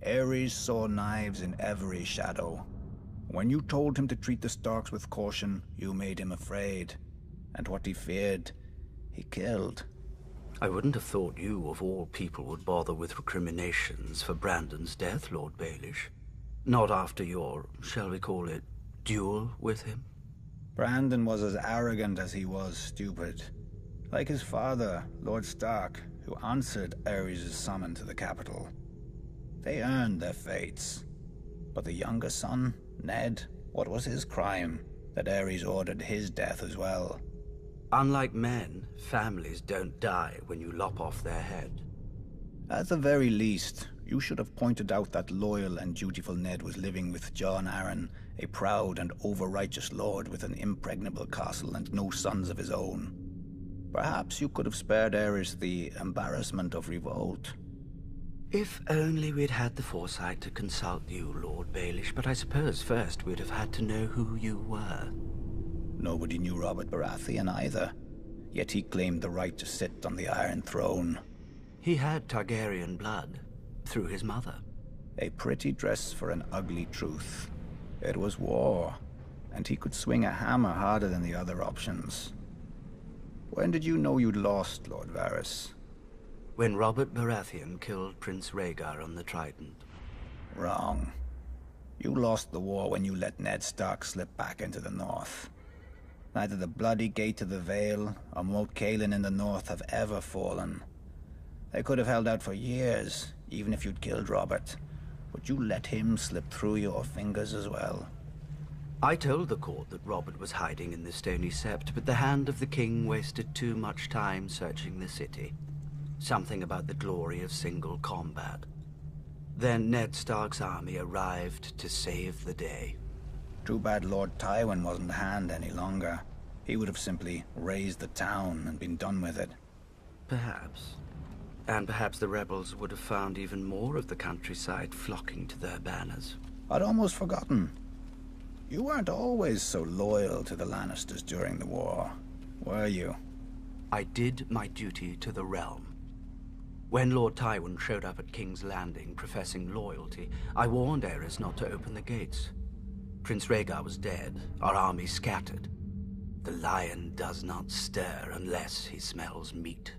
Aerys saw knives in every shadow. When you told him to treat the Starks with caution, you made him afraid. And what he feared, he killed. I wouldn't have thought you, of all people, would bother with recriminations for Brandon's death, Lord Baelish. Not after your, shall we call it, duel with him? Brandon was as arrogant as he was stupid. Like his father, Lord Stark, who answered Aerys' summon to the capital. They earned their fates. But the younger son, Ned, what was his crime that Aerys ordered his death as well? Unlike men, families don't die when you lop off their head. At the very least, you should have pointed out that loyal and dutiful Ned was living with Jon Arryn, a proud and over-righteous lord with an impregnable castle and no sons of his own. Perhaps you could have spared Aerys the embarrassment of revolt. If only we'd had the foresight to consult you, Lord Baelish, but I suppose first we'd have had to know who you were. Nobody knew Robert Baratheon either, yet he claimed the right to sit on the Iron Throne. He had Targaryen blood, through his mother. A pretty dress for an ugly truth. It was war, and he could swing a hammer harder than the other options. When did you know you'd lost, Lord Varys? When Robert Baratheon killed Prince Rhaegar on the Trident. Wrong. You lost the war when you let Ned Stark slip back into the north. Neither the bloody gate of the Vale or Moat Cailin in the north have ever fallen. They could have held out for years, even if you'd killed Robert. But you let him slip through your fingers as well. I told the court that Robert was hiding in the Stony Sept, but the hand of the king wasted too much time searching the city. Something about the glory of single combat. Then Ned Stark's army arrived to save the day. Too bad Lord Tywin wasn't a hand any longer. He would have simply razed the town and been done with it. Perhaps. And perhaps the rebels would have found even more of the countryside flocking to their banners. I'd almost forgotten. You weren't always so loyal to the Lannisters during the war, were you? I did my duty to the realm. When Lord Tywin showed up at King's Landing professing loyalty, I warned Aerys not to open the gates. Prince Rhaegar was dead, our army scattered. The lion does not stir unless he smells meat.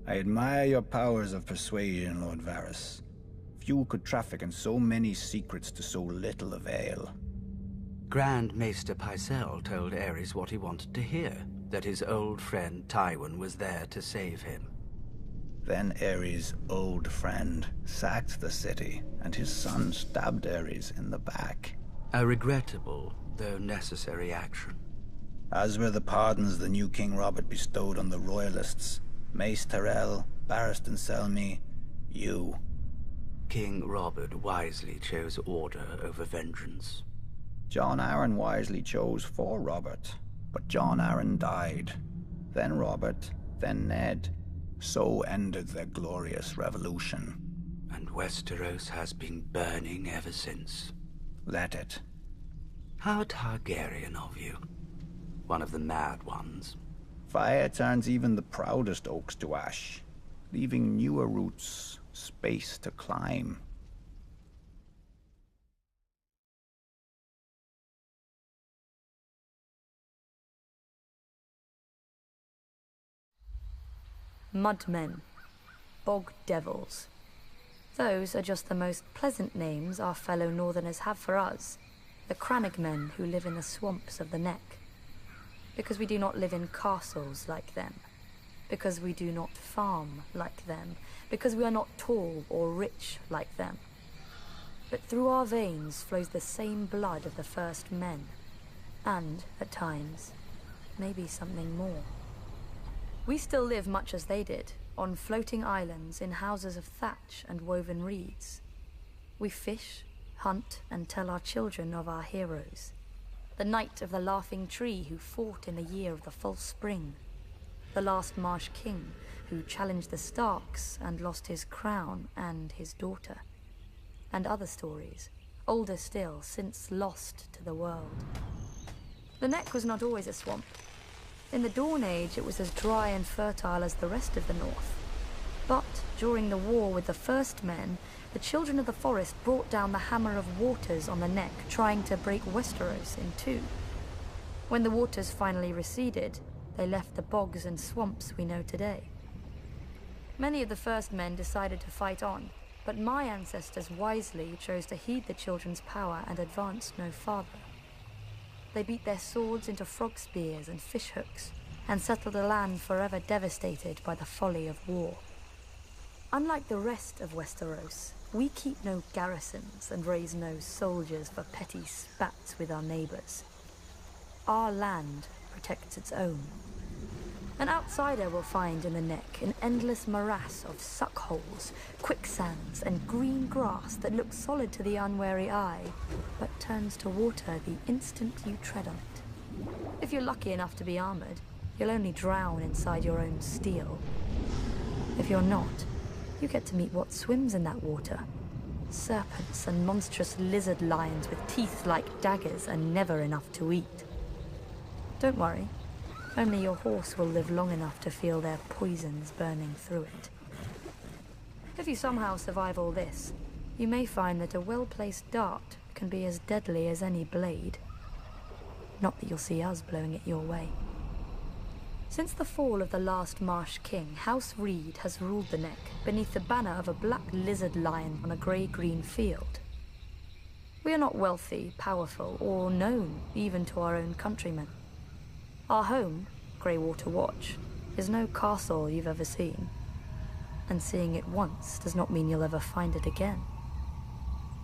I admire your powers of persuasion, Lord Varys. Few could traffic in so many secrets to so little avail. Grand Maester Pycelle told Aerys what he wanted to hear, that his old friend Tywin was there to save him. Then Aerys' old friend sacked the city, and his son stabbed Aerys in the back. A regrettable, though necessary action. As were the pardons the new King Robert bestowed on the Royalists. Mace Tyrell, Barristan Selmy, you. King Robert wisely chose order over vengeance. Jon Arryn wisely chose for Robert, but Jon Arryn died. Then Robert, then Ned. So ended their glorious revolution. And Westeros has been burning ever since. Let it. How Targaryen of you. One of the mad ones. Fire turns even the proudest oaks to ash, leaving newer roots space to climb. Mudmen, bog devils. Those are just the most pleasant names our fellow northerners have for us, the Crannogmen who live in the swamps of the Neck. Because we do not live in castles like them, because we do not farm like them, because we are not tall or rich like them. But through our veins flows the same blood of the first men, and, at times, maybe something more. We still live much as they did, on floating islands in houses of thatch and woven reeds. We fish, hunt, and tell our children of our heroes. the Knight of the Laughing Tree who fought in the year of the false spring, the last Marsh King who challenged the Starks and lost his crown and his daughter, and other stories, older still, since lost to the world. The Neck was not always a swamp. In the Dawn Age, it was as dry and fertile as the rest of the North. But during the war with the First Men, the Children of the Forest brought down the Hammer of Waters on the Neck, trying to break Westeros in two. When the waters finally receded, they left the bogs and swamps we know today. Many of the First Men decided to fight on, but my ancestors wisely chose to heed the children's power and advance no farther. They beat their swords into frog spears and fish hooks, and settled a land forever devastated by the folly of war. Unlike the rest of Westeros, we keep no garrisons and raise no soldiers for petty spats with our neighbors. Our land protects its own. An outsider will find in the Neck an endless morass of suckholes, quicksands, and green grass that looks solid to the unwary eye, but turns to water the instant you tread on it. If you're lucky enough to be armored, you'll only drown inside your own steel. If you're not, you get to meet what swims in that water. Serpents and monstrous lizard lions with teeth like daggers and never enough to eat. Don't worry. Only your horse will live long enough to feel their poisons burning through it. If you somehow survive all this, you may find that a well-placed dart can be as deadly as any blade. Not that you'll see us blowing it your way. Since the fall of the last Marsh King, House Reed has ruled the Neck beneath the banner of a black lizard lion on a grey-green field. We are not wealthy, powerful, or known even to our own countrymen. Our home, Greywater Watch, is no castle you've ever seen. And seeing it once does not mean you'll ever find it again.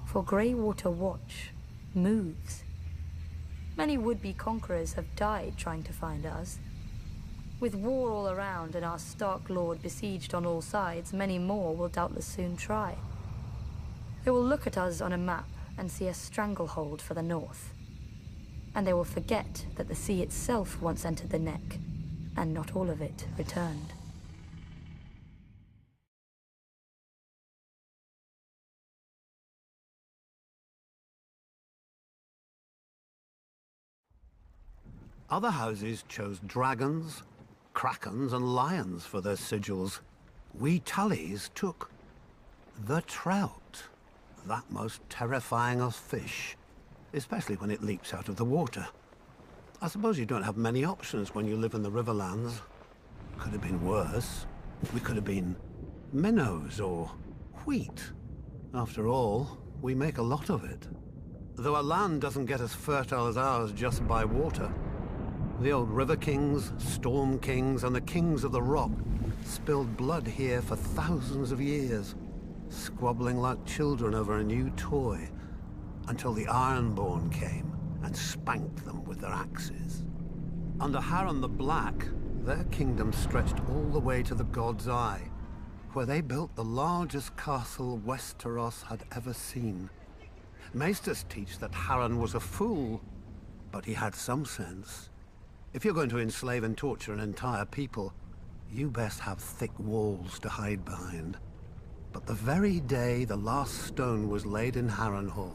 For Greywater Watch moves. Many would-be conquerors have died trying to find us. With war all around and our Stark Lord besieged on all sides, many more will doubtless soon try. They will look at us on a map and see a stranglehold for the north. And they will forget that the sea itself once entered the Neck, and not all of it returned. Other houses chose dragons, krakens, and lions for their sigils. We Tullys took the trout, that most terrifying of fish, especially when it leaps out of the water. I suppose you don't have many options when you live in the Riverlands. Could have been worse. We could have been minnows or wheat. After all, we make a lot of it. Though our land doesn't get as fertile as ours just by water. The old River Kings, Storm Kings, and the Kings of the Rock spilled blood here for thousands of years, squabbling like children over a new toy, until the Ironborn came and spanked them with their axes. Under Harren the Black, their kingdom stretched all the way to the God's Eye, where they built the largest castle Westeros had ever seen. Maesters teach that Harren was a fool, but he had some sense. If you're going to enslave and torture an entire people, you best have thick walls to hide behind. But the very day the last stone was laid in Harrenhal,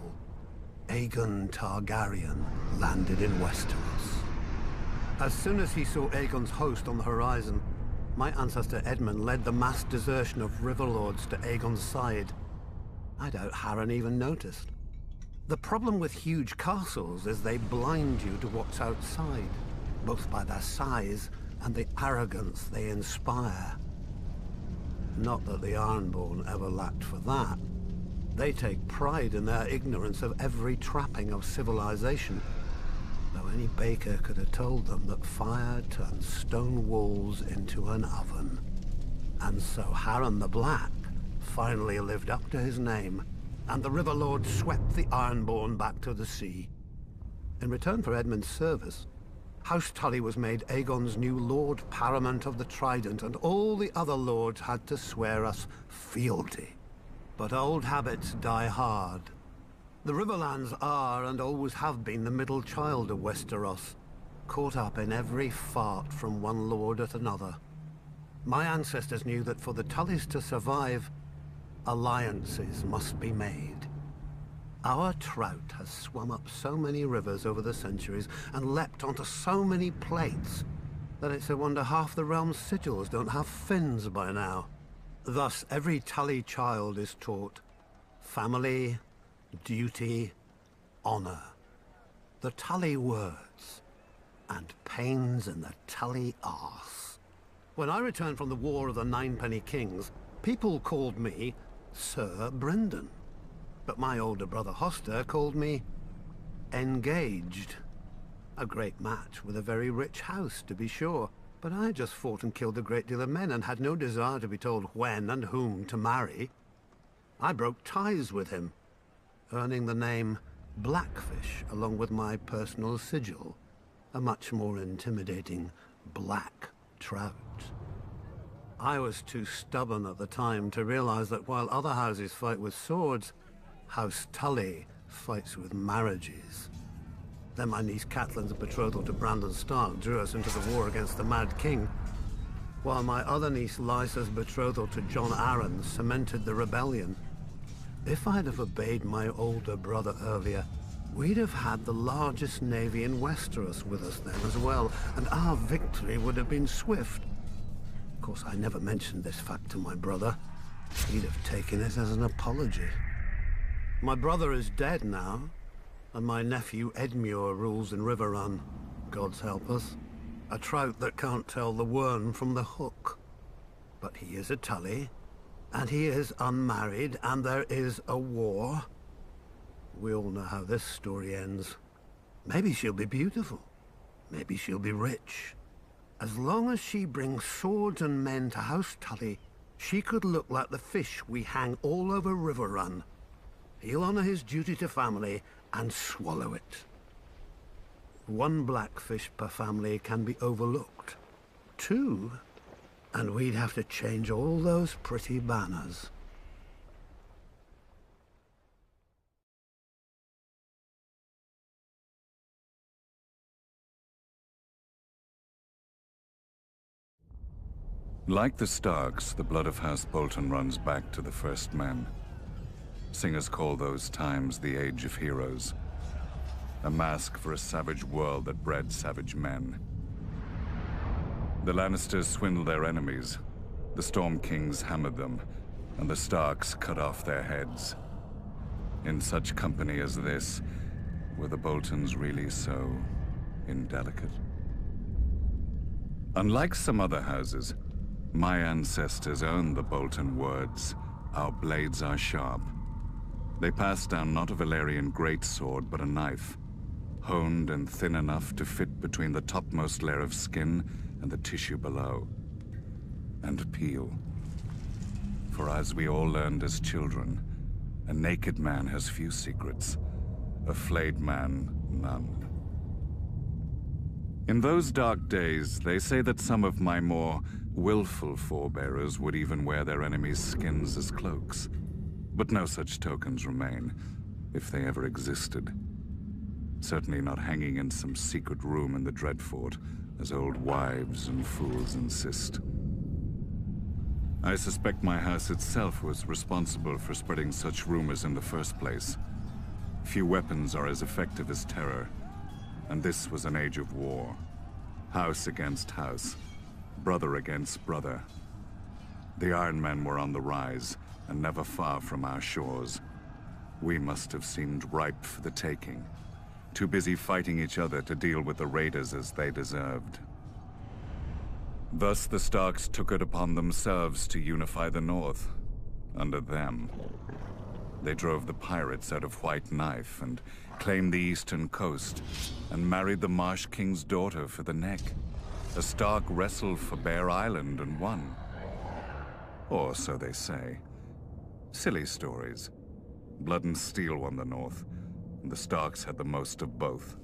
Aegon Targaryen landed in Westeros. As soon as he saw Aegon's host on the horizon, my ancestor Edmund led the mass desertion of Riverlords to Aegon's side. I doubt Harren even noticed. The problem with huge castles is they blind you to what's outside, both by their size and the arrogance they inspire. Not that the Ironborn ever lacked for that. They take pride in their ignorance of every trapping of civilization, though any baker could have told them that fire turns stone walls into an oven. And so Harren the Black finally lived up to his name, and the Riverlord swept the Ironborn back to the sea. In return for Edmund's service, House Tully was made Aegon's new Lord Paramount of the Trident, and all the other lords had to swear us fealty. But old habits die hard. The Riverlands are and always have been the middle child of Westeros, caught up in every fart from one lord at another. My ancestors knew that for the Tullys to survive, alliances must be made. Our trout has swum up so many rivers over the centuries and leapt onto so many plates that it's a wonder half the realm's sigils don't have fins by now. Thus, every Tully child is taught family, duty, honor. The Tully words, and pains in the Tully arse. When I returned from the War of the Ninepenny Kings, people called me Sir Brendan. But my older brother Hoster called me Engaged. A great match with a very rich house, to be sure. But I just fought and killed a great deal of men and had no desire to be told when and whom to marry. I broke ties with him, earning the name Blackfish along with my personal sigil, a much more intimidating black trout. I was too stubborn at the time to realize that while other houses fight with swords, House Tully fights with marriages. Then my niece Catelyn's betrothal to Brandon Stark drew us into the war against the Mad King, while my other niece Lysa's betrothal to Jon Arryn cemented the rebellion. If I'd have obeyed my older brother earlier, we'd have had the largest navy in Westeros with us then as well, and our victory would have been swift. Of course, I never mentioned this fact to my brother. He'd have taken it as an apology. My brother is dead now, and my nephew Edmure rules in Riverrun. Gods help us. A trout that can't tell the worm from the hook. But he is a Tully, and he is unmarried, and there is a war. We all know how this story ends. Maybe she'll be beautiful. Maybe she'll be rich. As long as she brings swords and men to House Tully, she could look like the fish we hang all over Riverrun. He'll honor his duty to family and swallow it. One blackfish per family can be overlooked. Two, and we'd have to change all those pretty banners. Like the Starks, the blood of House Bolton runs back to the first men. Singers call those times the Age of Heroes. A mask for a savage world that bred savage men. The Lannisters swindled their enemies. The Storm Kings hammered them, and the Starks cut off their heads. In such company as this, were the Boltons really so indelicate? Unlike some other houses, my ancestors owned the Bolton words, "Our blades are sharp." They passed down not a Valyrian greatsword, but a knife, honed and thin enough to fit between the topmost layer of skin and the tissue below. And peel. For as we all learned as children, a naked man has few secrets, a flayed man none. In those dark days, they say that some of my more willful forebearers would even wear their enemies' skins as cloaks. But no such tokens remain, if they ever existed. Certainly not hanging in some secret room in the Dreadfort, as old wives and fools insist. I suspect my house itself was responsible for spreading such rumors in the first place. Few weapons are as effective as terror, and this was an age of war. House against house, brother against brother. The Iron Men were on the rise, and never far from our shores. We must have seemed ripe for the taking, too busy fighting each other to deal with the raiders as they deserved. Thus the Starks took it upon themselves to unify the North, under them. They drove the pirates out of White Knife and claimed the eastern coast, and married the Marsh King's daughter for the neck. A Stark wrestled for Bear Island and won. Or so they say. Silly stories. Blood and Steel won the North, and the Starks had the most of both.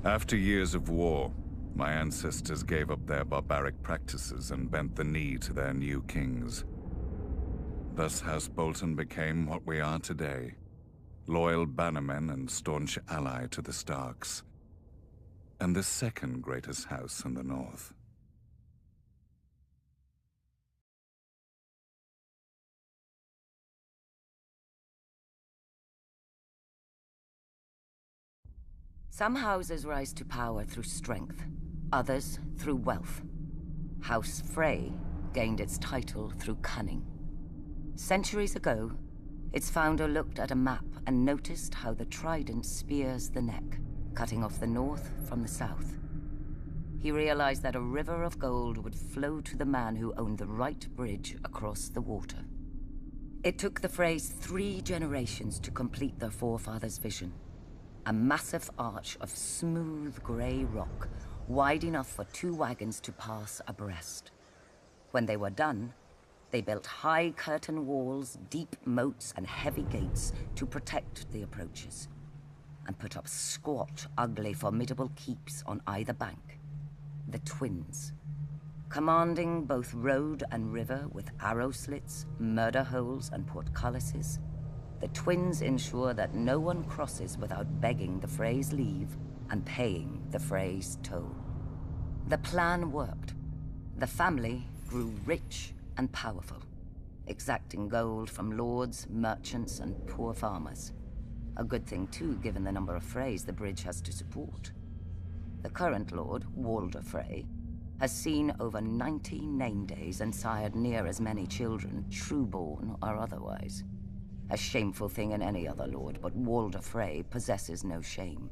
After years of war, my ancestors gave up their barbaric practices and bent the knee to their new kings. Thus House Bolton became what we are today. loyal bannermen and staunch ally to the Starks, and the second greatest house in the north. Some houses rise to power through strength, others through wealth. House Frey gained its title through cunning. Centuries ago, its founder looked at a map and noticed how the trident spears the neck, cutting off the north from the south. He realized that a river of gold would flow to the man who owned the right bridge across the water. It took the Freys 3 generations to complete their forefathers' vision. A massive arch of smooth grey rock, wide enough for 2 wagons to pass abreast. When they were done, they built high curtain walls, deep moats, and heavy gates to protect the approaches, and put up squat, ugly, formidable keeps on either bank. The Twins, commanding both road and river with arrow slits, murder holes, and portcullises. The Twins ensure that no one crosses without begging the Freys' leave and paying the Freys' toll. The plan worked. The family grew rich and powerful, exacting gold from lords, merchants, and poor farmers. A good thing too, given the number of Freys the bridge has to support. The current lord, Walder Frey, has seen over 90 name days and sired near as many children, true-born or otherwise. A shameful thing in any other lord, but Walder Frey possesses no shame.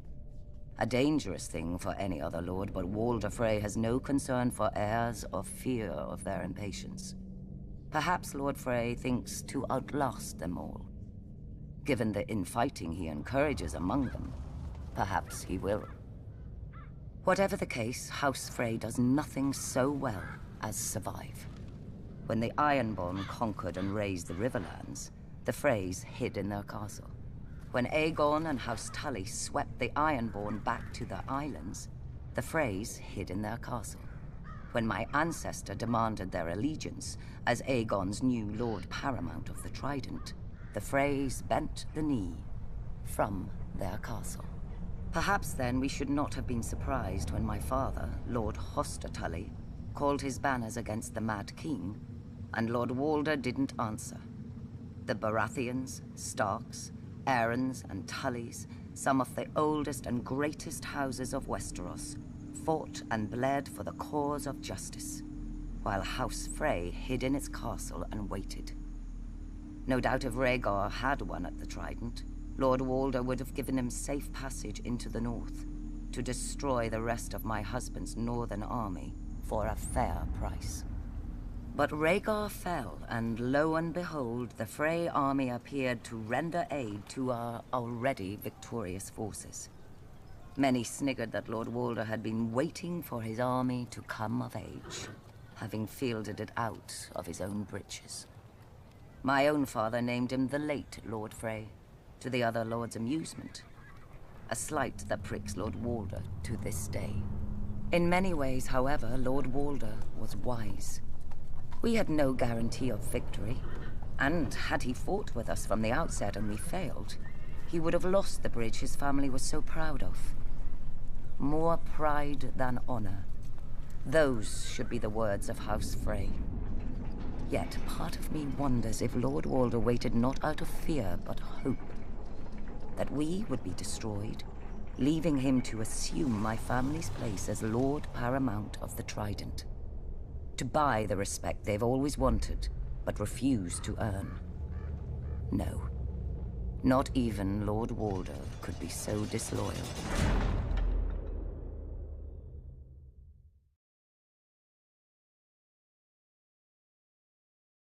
A dangerous thing for any other lord, but Walder Frey has no concern for heirs or fear of their impatience. Perhaps Lord Frey thinks to outlast them all. Given the infighting he encourages among them, perhaps he will. Whatever the case, House Frey does nothing so well as survive. When the Ironborn conquered and razed the Riverlands, the Freys hid in their castle. When Aegon and House Tully swept the Ironborn back to their islands, the Freys hid in their castle. When my ancestor demanded their allegiance as Aegon's new Lord Paramount of the Trident, the Freys bent the knee from their castle. Perhaps then we should not have been surprised when my father, Lord Hoster Tully, called his banners against the Mad King, and Lord Walder didn't answer. The Baratheons, Starks, Arryns, and Tullys, some of the oldest and greatest houses of Westeros, fought and bled for the cause of justice, while House Frey hid in its castle and waited. No doubt if Rhaegar had won at the Trident, Lord Walder would have given him safe passage into the north, to destroy the rest of my husband's northern army for a fair price. But Rhaegar fell, and lo and behold, the Frey army appeared to render aid to our already victorious forces. Many sniggered that Lord Walder had been waiting for his army to come of age, having fielded it out of his own breeches. My own father named him the late Lord Frey, to the other lords' amusement. A slight that pricks Lord Walder to this day. In many ways, however, Lord Walder was wise. We had no guarantee of victory, and had he fought with us from the outset and we failed, he would have lost the bridge his family was so proud of. More pride than honor. Those should be the words of House Frey. Yet part of me wonders if Lord Walder waited not out of fear but hope. That we would be destroyed, leaving him to assume my family's place as Lord Paramount of the Trident. To buy the respect they've always wanted, but refused to earn. No. Not even Lord Walder could be so disloyal.